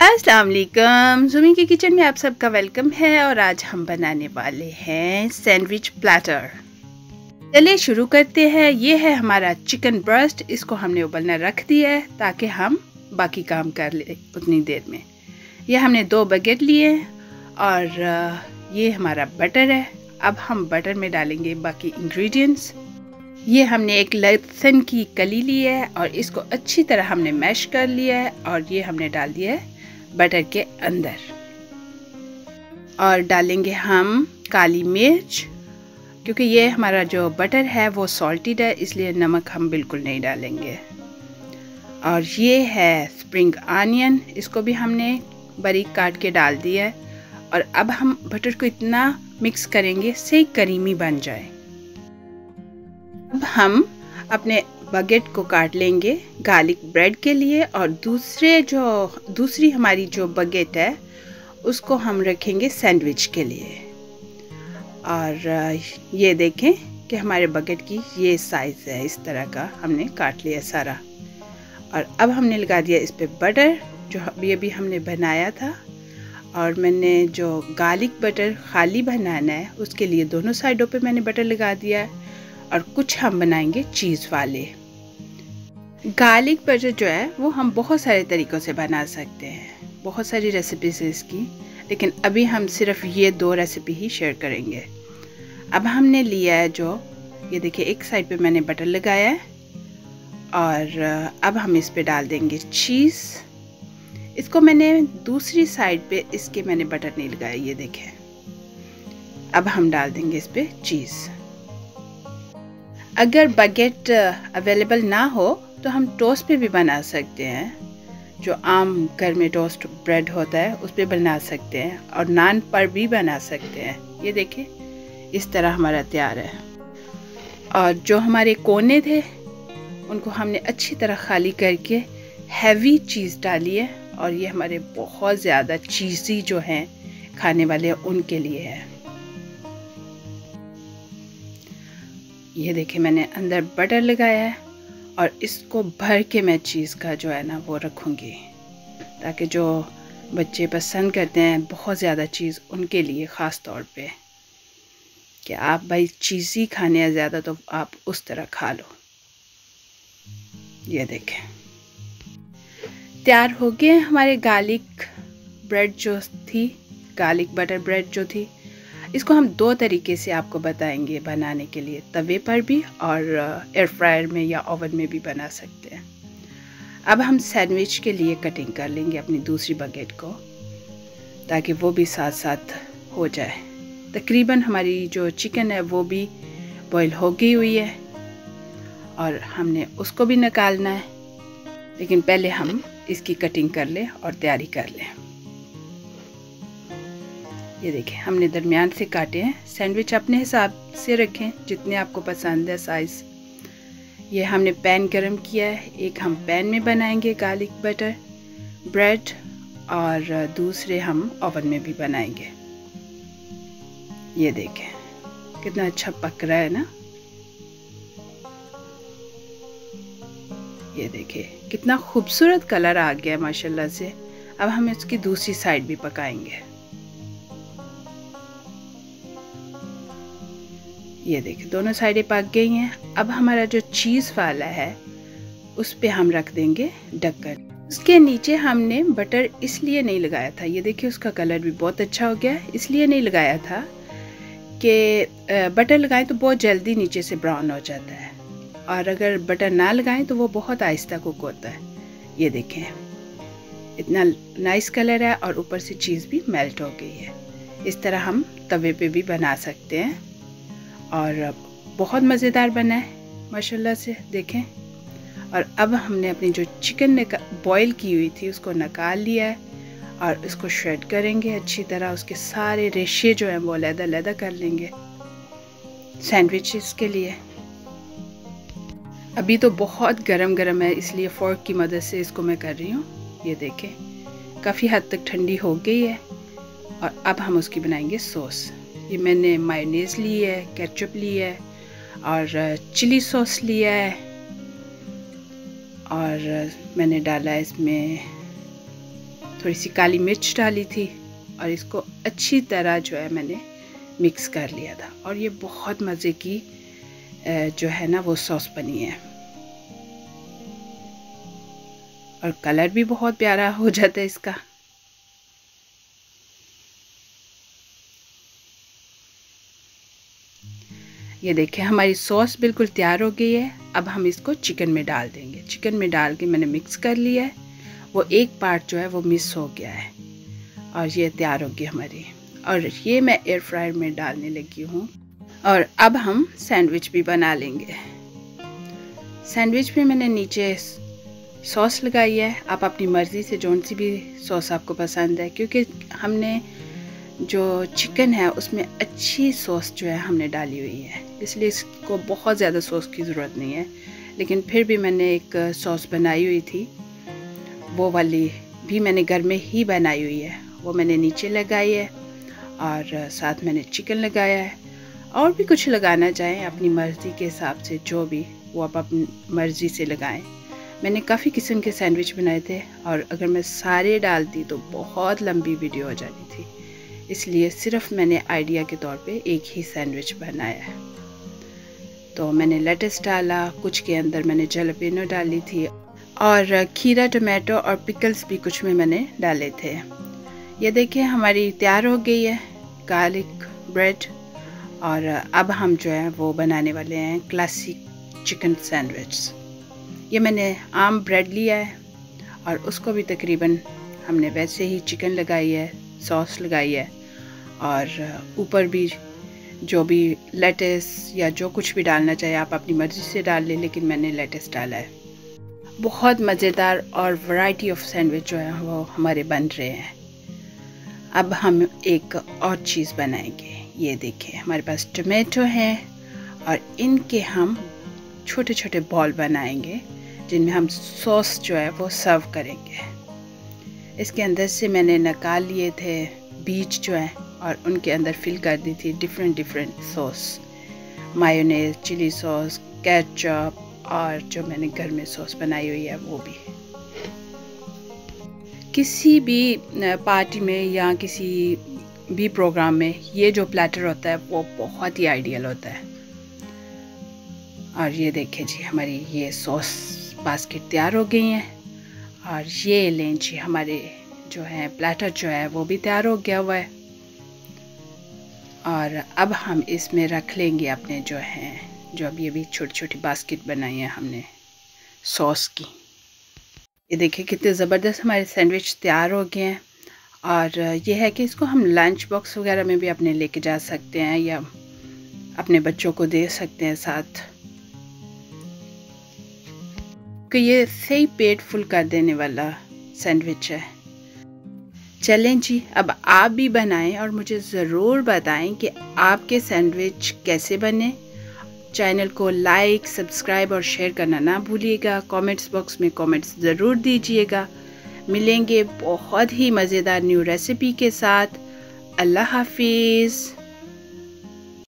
अस्सलाम वालेकुम। ज़ुमी के किचन में आप सबका वेलकम है और आज हम बनाने वाले हैं सैंडविच प्लेटर। चलिए शुरू करते हैं। ये है हमारा चिकन ब्रेस्ट। इसको हमने उबलना रख दिया है ताकि हम बाकी काम कर ले उतनी देर में। ये हमने 2 बकेट लिए और ये हमारा बटर है। अब हम बटर में डालेंगे बाकी इंग्रेडिएंट्स। ये हमने एक लहसुन की कली ली है और इसको अच्छी तरह हमने मैश कर लिया है और ये हमने डाल दिया है बटर के अंदर। और डालेंगे हम काली मिर्च, क्योंकि ये हमारा जो बटर है वो सॉल्टेड है, इसलिए नमक हम बिल्कुल नहीं डालेंगे। और ये है स्प्रिंग आनियन, इसको भी हमने बारीक काट के डाल दिया है। और अब हम बटर को इतना मिक्स करेंगे से करीमी बन जाए। अब हम अपने बकेट को काट लेंगे गार्लिक ब्रेड के लिए और दूसरी हमारी जो बकेट है उसको हम रखेंगे सैंडविच के लिए। और ये देखें कि हमारे बकेट की ये साइज़ है, इस तरह का हमने काट लिया सारा। और अब हमने लगा दिया इस पे बटर जो अभी हमने बनाया था। और मैंने जो गार्लिक बटर खाली बनाना है उसके लिए दोनों साइडों पे मैंने बटर लगा दिया है। और कुछ हम बनाएंगे चीज़ वाले। गार्लिक बटर जो है वो हम बहुत सारे तरीक़ों से बना सकते हैं, बहुत सारी रेसिपीज़ है इसकी, लेकिन अभी हम सिर्फ ये 2 रेसिपी ही शेयर करेंगे। अब हमने लिया है जो ये देखिए, एक साइड पे मैंने बटर लगाया है और अब हम इस पे डाल देंगे चीज़। इसको मैंने दूसरी साइड पे इसके मैंने बटर नहीं लगाया, ये देखें। अब हम डाल देंगे इस पे चीज़। अगर बकेट अवेलेबल ना हो तो हम टोस्ट पे भी बना सकते हैं, जो आम घर में टोस्ट ब्रेड होता है उस पे बना सकते हैं, और नान पर भी बना सकते हैं। ये देखिए इस तरह हमारा तैयार है। और जो हमारे कोने थे उनको हमने अच्छी तरह खाली करके हैवी चीज़ डाली है। और ये हमारे बहुत ज़्यादा चीज़ी जो हैं खाने वाले उनके लिए है। ये देखिए मैंने अंदर बटर लगाया है और इसको भर के मैं चीज़ का जो है ना वो रखूँगी, ताकि जो बच्चे पसंद करते हैं बहुत ज़्यादा चीज़, उनके लिए ख़ास तौर पे कि आप भाई चीज़ी खाने हैं ज़्यादा तो आप उस तरह खा लो। ये देखें तैयार हो गए हमारे गार्लिक ब्रेड जो थी, गार्लिक बटर ब्रेड जो थी। इसको हम 2 तरीके से आपको बताएंगे बनाने के लिए, तवे पर भी और एयर फ्रायर में या ओवन में भी बना सकते हैं। अब हम सैंडविच के लिए कटिंग कर लेंगे अपनी दूसरी बकेट को, ताकि वो भी साथ साथ हो जाए। तकरीबन हमारी जो चिकन है वो भी बॉईल हो गई हुई है और हमने उसको भी निकालना है, लेकिन पहले हम इसकी कटिंग कर लें और तैयारी कर लें। ये देखें हमने दरमियान से काटे हैं। सैंडविच अपने हिसाब से रखें जितने आपको पसंद है साइज़। ये हमने पैन गरम किया है, एक हम पैन में बनाएंगे गार्लिक बटर ब्रेड और दूसरे हम ओवन में भी बनाएंगे। ये देखें कितना अच्छा पक रहा है ना। ये देखिए कितना खूबसूरत कलर आ गया माशाल्लाह से। अब हम इसकी दूसरी साइड भी पकाएंगे। ये देखिए दोनों साइडें पक गई हैं। अब हमारा जो चीज़ वाला है उस पे हम रख देंगे ढक्कन। उसके नीचे हमने बटर इसलिए नहीं लगाया था, ये देखिए उसका कलर भी बहुत अच्छा हो गया। इसलिए नहीं लगाया था कि बटर लगाएं तो बहुत जल्दी नीचे से ब्राउन हो जाता है, और अगर बटर ना लगाएं तो वो बहुत आहिस्ता कुक होता है। ये देखें इतना नाइस कलर है और ऊपर से चीज़ भी मेल्ट हो गई है। इस तरह हम तवे पे भी बना सकते हैं और बहुत मज़ेदार बना है माशाल्लाह से, देखें। और अब हमने अपनी जो चिकन बॉईल की हुई थी उसको निकाल लिया है और इसको श्रेड करेंगे अच्छी तरह। उसके सारे रेशे जो हैं वो अलग-अलग कर लेंगे सैंडविचेस के लिए। अभी तो बहुत गरम है, इसलिए फोर्क की मदद से इसको मैं कर रही हूँ। ये देखें काफ़ी हद तक ठंडी हो गई है और अब हम उसकी बनाएंगे सॉस। ये मैंने मायोनीज़ ली है, केचप ली है और चिली सॉस लिया है, और मैंने डाला है इसमें थोड़ी सी काली मिर्च डाली थी और इसको अच्छी तरह जो है मैंने मिक्स कर लिया था। और ये बहुत मज़े की जो है ना वो सॉस बनी है और कलर भी बहुत प्यारा हो जाता है इसका। ये देखिए हमारी सॉस बिल्कुल तैयार हो गई है। अब हम इसको चिकन में डाल देंगे। चिकन में डाल के मैंने मिक्स कर लिया है। वो एक पार्ट जो है वो मिस हो गया है और ये तैयार होगी हमारी। और ये मैं एयर फ्रायर में डालने लगी हूँ। और अब हम सैंडविच भी बना लेंगे। सैंडविच में मैंने नीचे सॉस लगाई है। आप अपनी मर्ज़ी से जौन सी भी सॉस आपको पसंद है, क्योंकि हमने जो चिकन है उसमें अच्छी सॉस जो है हमने डाली हुई है, इसलिए इसको बहुत ज़्यादा सॉस की ज़रूरत नहीं है। लेकिन फिर भी मैंने एक सॉस बनाई हुई थी, वो वाली भी मैंने घर में ही बनाई हुई है। वो मैंने नीचे लगाई है और साथ मैंने चिकन लगाया है। और भी कुछ लगाना चाहें अपनी मर्ज़ी के हिसाब से, जो भी वो आप अपनी मर्ज़ी से लगाएं। मैंने काफ़ी किस्म के सैंडविच बनाए थे और अगर मैं सारे डालती तो बहुत लंबी वीडियो हो जानी थी, इसलिए सिर्फ मैंने आइडिया के तौर पे एक ही सैंडविच बनाया है। तो मैंने लेटस डाला, कुछ के अंदर मैंने जैलापेनो डाली थी और खीरा, टमाटो और पिकल्स भी कुछ में मैंने डाले थे। ये देखिए हमारी तैयार हो गई है गार्लिक ब्रेड। और अब हम जो है वो बनाने वाले हैं क्लासिक चिकन सैंडविच। ये मैंने आम ब्रेड लिया है और उसको भी तकरीबन हमने वैसे ही चिकन लगाई है, सॉस लगाई है और ऊपर भी जो भी लेटस या जो कुछ भी डालना चाहे आप अपनी मर्ज़ी से डाल लें, लेकिन मैंने लेटस डाला है। बहुत मज़ेदार और वैरायटी ऑफ सैंडविच जो है वो हमारे बन रहे हैं। अब हम एक और चीज़ बनाएंगे। ये देखिए हमारे पास टमाटो है और इनके हम छोटे छोटे बॉल बनाएंगे जिनमें हम सॉस जो है वो सर्व करेंगे। इसके अंदर से मैंने निकाल लिए थे बीज जो है और उनके अंदर फिल कर दी थी different sauce, mayonnaise, chilli sauce, ketchup और जो मैंने घर में सॉस बनाई हुई है वो भी। किसी भी पार्टी में या किसी भी प्रोग्राम में ये जो प्लेटर होता है वो बहुत ही आइडियल होता है। और ये देखिए जी हमारी ये सॉस बास्केट तैयार हो गई हैं और ये लें जी हमारे जो है प्लेटर जो है वो भी तैयार हो गया हुआ है। और अब हम इसमें रख लेंगे अपने जो अभी छोटी छोटी बास्केट बनाई है हमने सॉस की। ये देखिए कितने ज़बरदस्त हमारे सैंडविच तैयार हो गए हैं। और ये है कि इसको हम लंच बॉक्स वगैरह में भी अपने लेके जा सकते हैं या अपने बच्चों को दे सकते हैं साथ, कि ये सही पेट फुल कर देने वाला सैंडविच है। चलें जी अब आप भी बनाएं और मुझे ज़रूर बताएं कि आपके सैंडविच कैसे बने। चैनल को लाइक, सब्सक्राइब और शेयर करना ना भूलिएगा। कमेंट्स बॉक्स में कमेंट्स ज़रूर दीजिएगा। मिलेंगे बहुत ही मज़ेदार न्यू रेसिपी के साथ। अल्लाह हाफिज़।